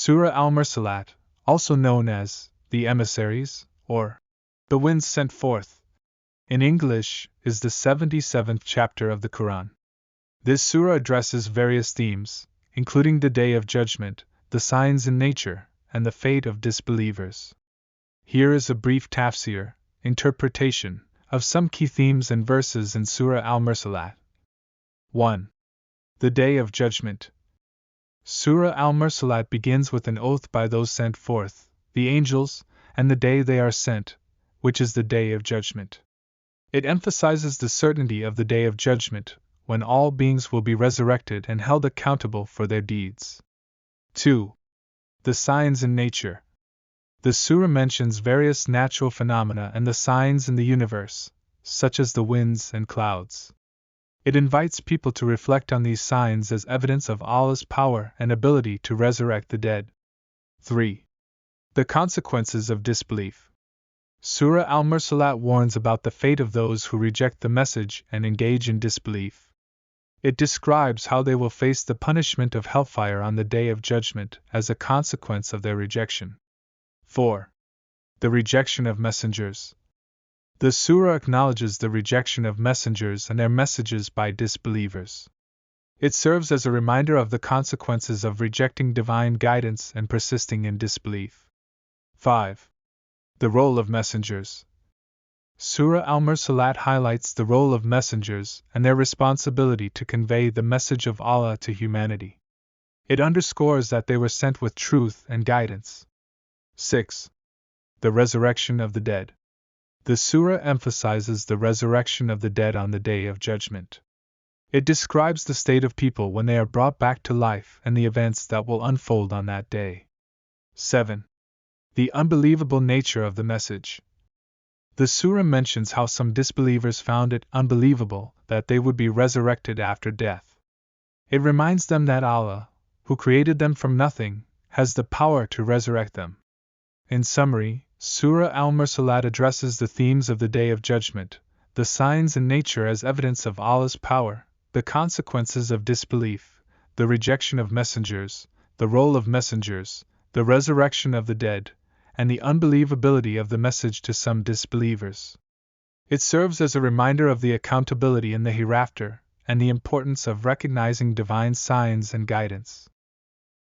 Surah Al-Mursalat, also known as the Emissaries, or the winds sent forth, in English, is the 77th chapter of the Qur'an. This surah addresses various themes, including the Day of Judgment, the signs in nature, and the fate of disbelievers. Here is a brief tafseer, interpretation, of some key themes and verses in Surah Al-Mursalat. 1. The Day of Judgment. Surah Al-Mursalat begins with an oath by those sent forth, the angels, and the day they are sent, which is the Day of Judgment. It emphasizes the certainty of the Day of Judgment, when all beings will be resurrected and held accountable for their deeds. 2. The signs in nature. The surah mentions various natural phenomena and the signs in the universe, such as the winds and clouds. It invites people to reflect on these signs as evidence of Allah's power and ability to resurrect the dead. 3. The consequences of disbelief. Surah Al-Mursalat warns about the fate of those who reject the message and engage in disbelief. It describes how they will face the punishment of hellfire on the Day of Judgment as a consequence of their rejection. 4. The rejection of messengers. The surah acknowledges the rejection of messengers and their messages by disbelievers. It serves as a reminder of the consequences of rejecting divine guidance and persisting in disbelief. 5. The role of messengers. Surah Al-Mursalat highlights the role of messengers and their responsibility to convey the message of Allah to humanity. It underscores that they were sent with truth and guidance. 6. The resurrection of the dead. The surah emphasizes the resurrection of the dead on the Day of Judgment. It describes the state of people when they are brought back to life and the events that will unfold on that day. 7. The unbelievable nature of the message. The surah mentions how some disbelievers found it unbelievable that they would be resurrected after death. It reminds them that Allah, who created them from nothing, has the power to resurrect them. In summary, Surah Al-Mursalat addresses the themes of the Day of Judgment, the signs in nature as evidence of Allah's power, the consequences of disbelief, the rejection of messengers, the role of messengers, the resurrection of the dead, and the unbelievability of the message to some disbelievers. It serves as a reminder of the accountability in the hereafter and the importance of recognizing divine signs and guidance.